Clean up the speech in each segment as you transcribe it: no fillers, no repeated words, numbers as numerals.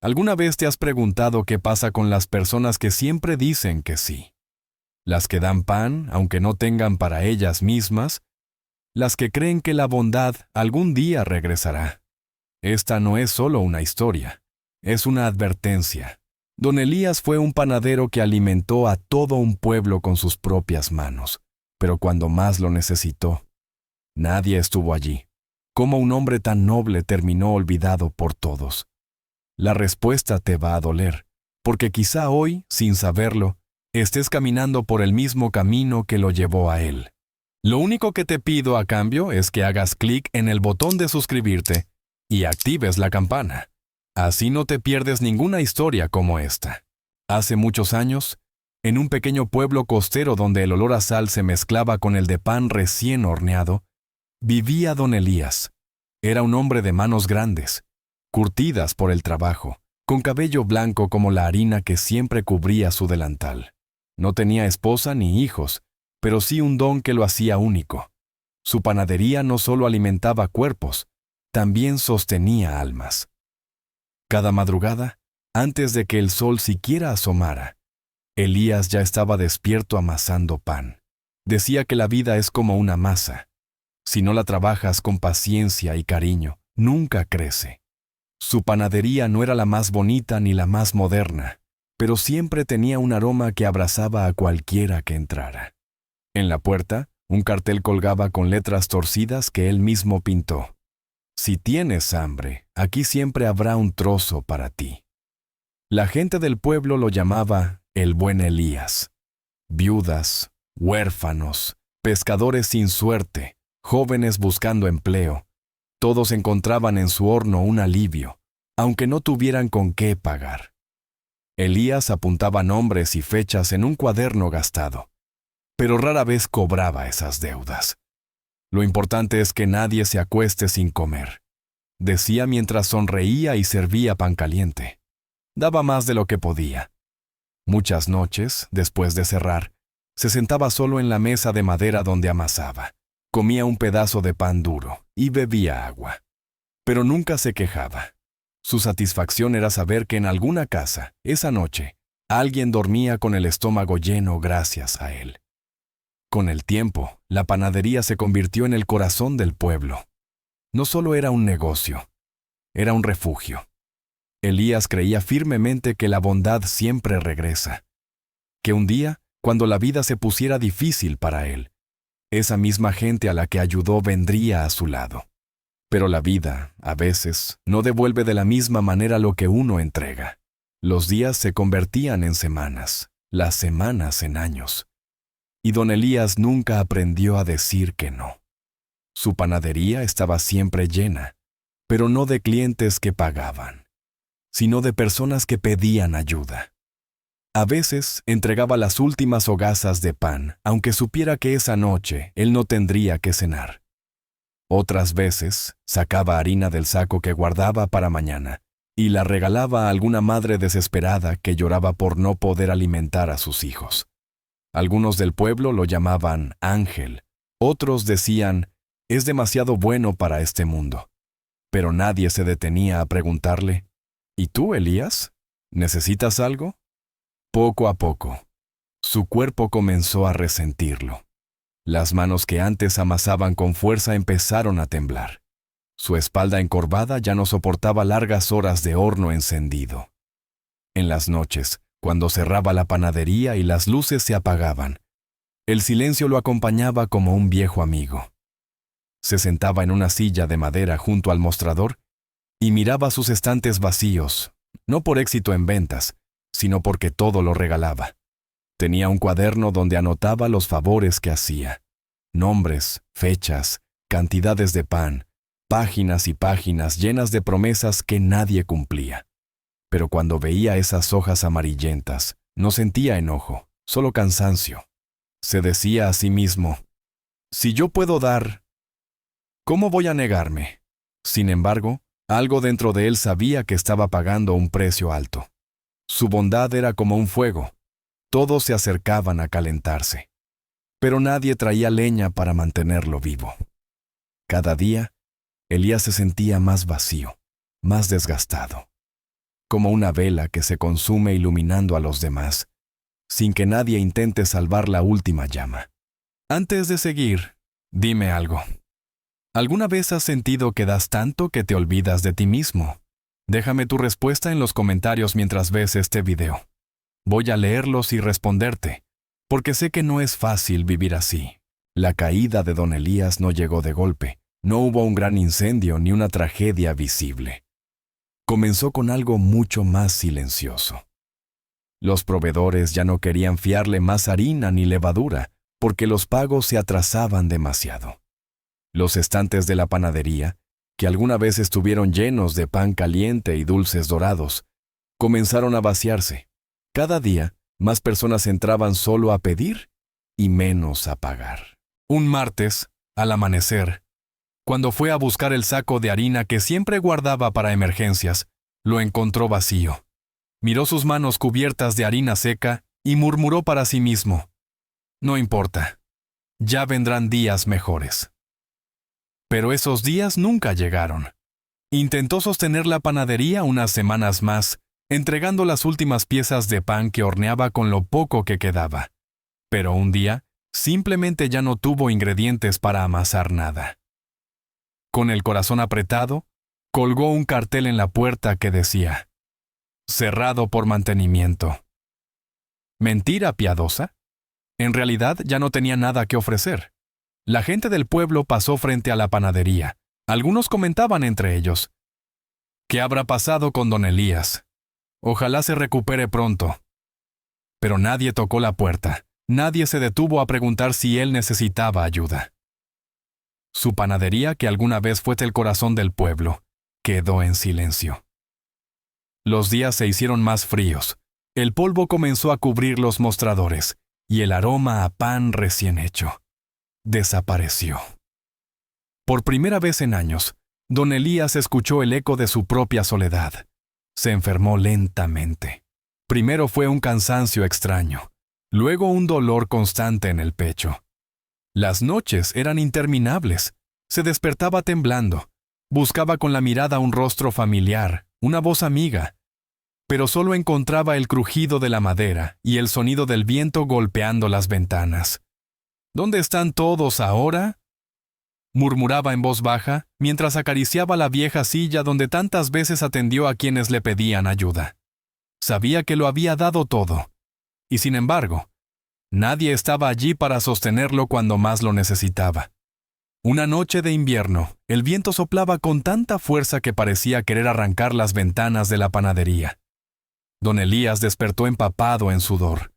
¿Alguna vez te has preguntado qué pasa con las personas que siempre dicen que sí? Las que dan pan, aunque no tengan para ellas mismas, las que creen que la bondad algún día regresará. Esta no es solo una historia, es una advertencia. Don Elías fue un panadero que alimentó a todo un pueblo con sus propias manos, pero cuando más lo necesitó, nadie estuvo allí. ¿Cómo un hombre tan noble terminó olvidado por todos? La respuesta te va a doler, porque quizá hoy, sin saberlo, estés caminando por el mismo camino que lo llevó a él. Lo único que te pido a cambio es que hagas clic en el botón de suscribirte y actives la campana. Así no te pierdes ninguna historia como esta. Hace muchos años, en un pequeño pueblo costero donde el olor a sal se mezclaba con el de pan recién horneado, vivía don Elías. Era un hombre de manos grandes, curtidas por el trabajo, con cabello blanco como la harina que siempre cubría su delantal. No tenía esposa ni hijos, pero sí un don que lo hacía único. Su panadería no solo alimentaba cuerpos, también sostenía almas. Cada madrugada, antes de que el sol siquiera asomara, Elías ya estaba despierto amasando pan. Decía que la vida es como una masa. Si no la trabajas con paciencia y cariño, nunca crece. Su panadería no era la más bonita ni la más moderna, pero siempre tenía un aroma que abrazaba a cualquiera que entrara. En la puerta, un cartel colgaba con letras torcidas que él mismo pintó. Si tienes hambre, aquí siempre habrá un trozo para ti. La gente del pueblo lo llamaba el buen Elías. Viudas, huérfanos, pescadores sin suerte, jóvenes buscando empleo, todos encontraban en su horno un alivio, aunque no tuvieran con qué pagar. Elías apuntaba nombres y fechas en un cuaderno gastado, pero rara vez cobraba esas deudas. Lo importante es que nadie se acueste sin comer, decía mientras sonreía y servía pan caliente. Daba más de lo que podía. Muchas noches, después de cerrar, se sentaba solo en la mesa de madera donde amasaba, comía un pedazo de pan duro y bebía agua. Pero nunca se quejaba. Su satisfacción era saber que en alguna casa, esa noche, alguien dormía con el estómago lleno gracias a él. Con el tiempo, la panadería se convirtió en el corazón del pueblo. No solo era un negocio, era un refugio. Elías creía firmemente que la bondad siempre regresa, que un día, cuando la vida se pusiera difícil para él, esa misma gente a la que ayudó vendría a su lado. Pero la vida, a veces, no devuelve de la misma manera lo que uno entrega. Los días se convertían en semanas, las semanas en años. Y don Elías nunca aprendió a decir que no. Su panadería estaba siempre llena, pero no de clientes que pagaban, sino de personas que pedían ayuda. A veces entregaba las últimas hogazas de pan, aunque supiera que esa noche él no tendría que cenar. Otras veces sacaba harina del saco que guardaba para mañana y la regalaba a alguna madre desesperada que lloraba por no poder alimentar a sus hijos. Algunos del pueblo lo llamaban Ángel, otros decían, es demasiado bueno para este mundo. Pero nadie se detenía a preguntarle, ¿y tú, Elías? ¿Necesitas algo? Poco a poco, su cuerpo comenzó a resentirlo. Las manos que antes amasaban con fuerza empezaron a temblar. Su espalda encorvada ya no soportaba largas horas de horno encendido. En las noches, cuando cerraba la panadería y las luces se apagaban, el silencio lo acompañaba como un viejo amigo. Se sentaba en una silla de madera junto al mostrador y miraba sus estantes vacíos, no por éxito en ventas, sino porque todo lo regalaba. Tenía un cuaderno donde anotaba los favores que hacía. Nombres, fechas, cantidades de pan, páginas y páginas llenas de promesas que nadie cumplía. Pero cuando veía esas hojas amarillentas, no sentía enojo, solo cansancio. Se decía a sí mismo, si yo puedo dar, ¿cómo voy a negarme? Sin embargo, algo dentro de él sabía que estaba pagando un precio alto. Su bondad era como un fuego. Todos se acercaban a calentarse, pero nadie traía leña para mantenerlo vivo. Cada día, Elías se sentía más vacío, más desgastado. como una vela que se consume iluminando a los demás, sin que nadie intente salvar la última llama. Antes de seguir, dime algo. ¿Alguna vez has sentido que das tanto que te olvidas de ti mismo? Déjame tu respuesta en los comentarios mientras ves este video. Voy a leerlos y responderte, porque sé que no es fácil vivir así. La caída de don Elías no llegó de golpe. No hubo un gran incendio ni una tragedia visible. Comenzó con algo mucho más silencioso. Los proveedores ya no querían fiarle más harina ni levadura, porque los pagos se atrasaban demasiado. Los estantes de la panadería, que alguna vez estuvieron llenos de pan caliente y dulces dorados, comenzaron a vaciarse. Cada día, más personas entraban solo a pedir y menos a pagar. Un martes, al amanecer, cuando fue a buscar el saco de harina que siempre guardaba para emergencias, lo encontró vacío. Miró sus manos cubiertas de harina seca y murmuró para sí mismo: «No importa, ya vendrán días mejores». Pero esos días nunca llegaron. Intentó sostener la panadería unas semanas más, entregando las últimas piezas de pan que horneaba con lo poco que quedaba. Pero un día, simplemente ya no tuvo ingredientes para amasar nada. Con el corazón apretado, colgó un cartel en la puerta que decía: «Cerrado por mantenimiento». ¿Mentira piadosa? En realidad ya no tenía nada que ofrecer. La gente del pueblo pasó frente a la panadería. Algunos comentaban entre ellos: «¿Qué habrá pasado con don Elías? Ojalá se recupere pronto». Pero nadie tocó la puerta. Nadie se detuvo a preguntar si él necesitaba ayuda. Su panadería, que alguna vez fue el corazón del pueblo, quedó en silencio. Los días se hicieron más fríos. El polvo comenzó a cubrir los mostradores, y el aroma a pan recién hecho desapareció. Por primera vez en años, don Elías escuchó el eco de su propia soledad. Se enfermó lentamente. Primero fue un cansancio extraño, luego un dolor constante en el pecho. Las noches eran interminables. Se despertaba temblando. Buscaba con la mirada un rostro familiar, una voz amiga, pero solo encontraba el crujido de la madera y el sonido del viento golpeando las ventanas. «¿Dónde están todos ahora?», murmuraba en voz baja mientras acariciaba la vieja silla donde tantas veces atendió a quienes le pedían ayuda. Sabía que lo había dado todo, y sin embargo, nadie estaba allí para sostenerlo cuando más lo necesitaba. Una noche de invierno, el viento soplaba con tanta fuerza que parecía querer arrancar las ventanas de la panadería. Don Elías despertó empapado en sudor,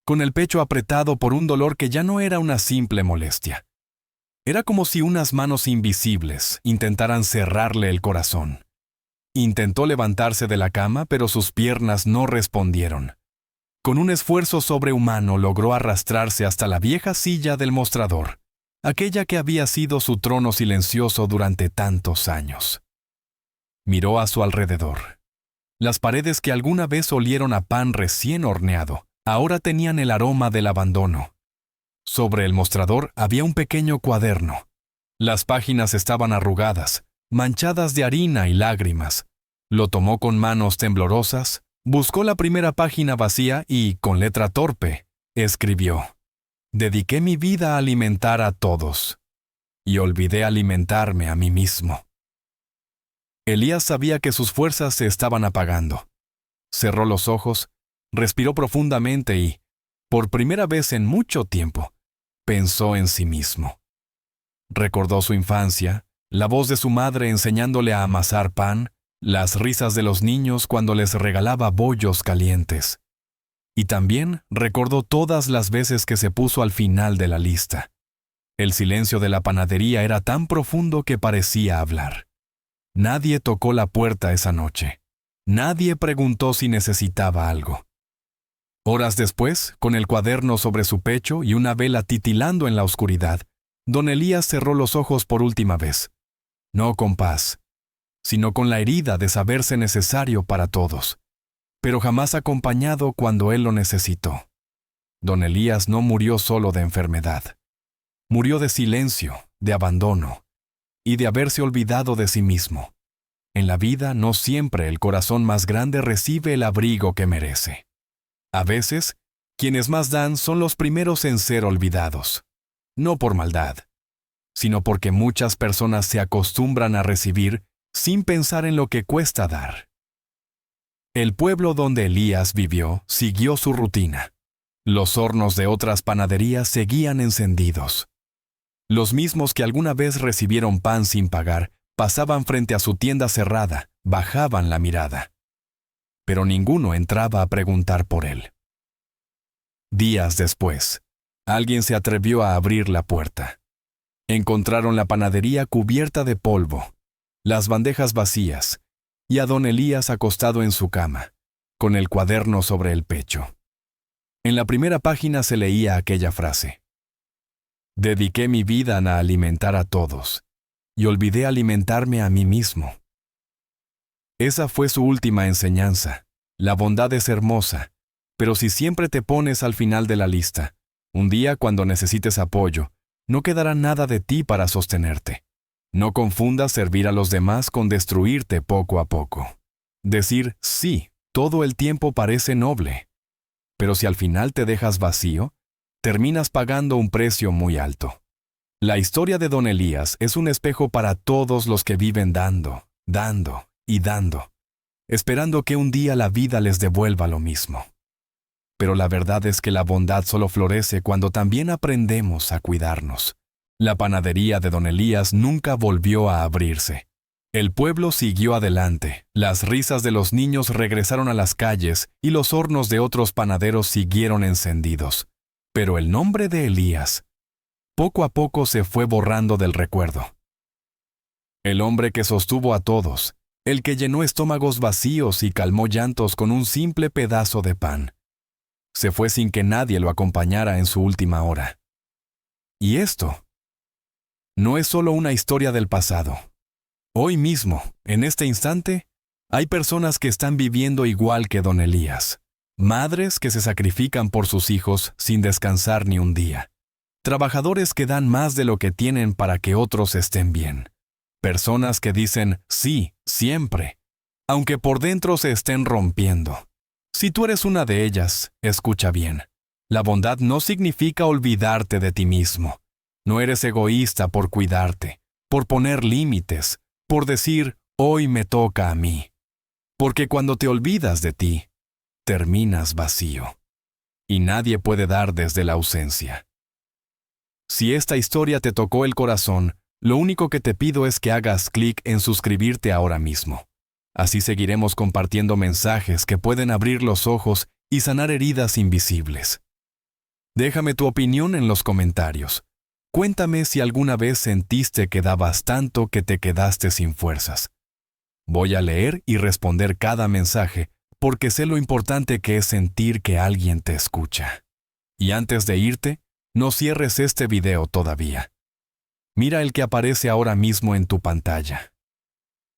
con el pecho apretado por un dolor que ya no era una simple molestia. Era como si unas manos invisibles intentaran cerrarle el corazón. Intentó levantarse de la cama, pero sus piernas no respondieron. Con un esfuerzo sobrehumano logró arrastrarse hasta la vieja silla del mostrador, aquella que había sido su trono silencioso durante tantos años. Miró a su alrededor. Las paredes que alguna vez olieron a pan recién horneado, ahora tenían el aroma del abandono. Sobre el mostrador había un pequeño cuaderno. Las páginas estaban arrugadas, manchadas de harina y lágrimas. Lo tomó con manos temblorosas, buscó la primera página vacía y, con letra torpe, escribió: «Dediqué mi vida a alimentar a todos, y olvidé alimentarme a mí mismo». Elías sabía que sus fuerzas se estaban apagando. Cerró los ojos, respiró profundamente y, por primera vez en mucho tiempo, pensó en sí mismo. Recordó su infancia, la voz de su madre enseñándole a amasar pan, las risas de los niños cuando les regalaba bollos calientes. Y también recordó todas las veces que se puso al final de la lista. El silencio de la panadería era tan profundo que parecía hablar. Nadie tocó la puerta esa noche. Nadie preguntó si necesitaba algo. Horas después, con el cuaderno sobre su pecho y una vela titilando en la oscuridad, don Elías cerró los ojos por última vez. No con paz, sino con la herida de saberse necesario para todos, pero jamás acompañado cuando él lo necesitó. Don Elías no murió solo de enfermedad. Murió de silencio, de abandono y de haberse olvidado de sí mismo. en la vida no siempre el corazón más grande recibe el abrigo que merece. A veces, quienes más dan son los primeros en ser olvidados. No por maldad, sino porque muchas personas se acostumbran a recibir sin pensar en lo que cuesta dar. El pueblo donde Elías vivió siguió su rutina. Los hornos de otras panaderías seguían encendidos. Los mismos que alguna vez recibieron pan sin pagar pasaban frente a su tienda cerrada, bajaban la mirada. Pero ninguno entraba a preguntar por él. Días después, alguien se atrevió a abrir la puerta. Encontraron la panadería cubierta de polvo, las bandejas vacías, y a don Elías acostado en su cama, con el cuaderno sobre el pecho. En la primera página se leía aquella frase: «Dediqué mi vida a alimentar a todos, y olvidé alimentarme a mí mismo». Esa fue su última enseñanza. La bondad es hermosa, pero si siempre te pones al final de la lista, un día cuando necesites apoyo, no quedará nada de ti para sostenerte. No confundas servir a los demás con destruirte poco a poco. Decir sí todo el tiempo parece noble, pero si al final te dejas vacío, terminas pagando un precio muy alto. La historia de don Elías es un espejo para todos los que viven dando, dando y dando, esperando que un día la vida les devuelva lo mismo. Pero la verdad es que la bondad solo florece cuando también aprendemos a cuidarnos. La panadería de don Elías nunca volvió a abrirse. El pueblo siguió adelante, las risas de los niños regresaron a las calles y los hornos de otros panaderos siguieron encendidos. Pero el nombre de Elías, poco a poco se fue borrando del recuerdo. El hombre que sostuvo a todos, el que llenó estómagos vacíos y calmó llantos con un simple pedazo de pan, se fue sin que nadie lo acompañara en su última hora. Y esto no es solo una historia del pasado. Hoy mismo, en este instante, hay personas que están viviendo igual que don Elías. Madres que se sacrifican por sus hijos sin descansar ni un día. Trabajadores que dan más de lo que tienen para que otros estén bien. Personas que dicen sí, siempre, aunque por dentro se estén rompiendo. Si tú eres una de ellas, escucha bien. La bondad no significa olvidarte de ti mismo. No eres egoísta por cuidarte, por poner límites, por decir, hoy me toca a mí. Porque cuando te olvidas de ti, terminas vacío. Y nadie puede dar desde la ausencia. Si esta historia te tocó el corazón, lo único que te pido es que hagas clic en suscribirte ahora mismo. Así seguiremos compartiendo mensajes que pueden abrir los ojos y sanar heridas invisibles. Déjame tu opinión en los comentarios. Cuéntame si alguna vez sentiste que dabas tanto que te quedaste sin fuerzas. Voy a leer y responder cada mensaje porque sé lo importante que es sentir que alguien te escucha. Y antes de irte, no cierres este video todavía. Mira el que aparece ahora mismo en tu pantalla.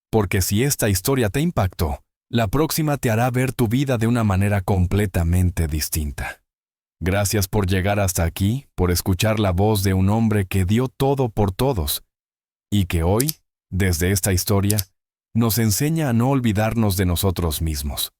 Porque si esta historia te impactó, la próxima te hará ver tu vida de una manera completamente distinta. Gracias por llegar hasta aquí, por escuchar la voz de un hombre que dio todo por todos, y que hoy, desde esta historia, nos enseña a no olvidarnos de nosotros mismos.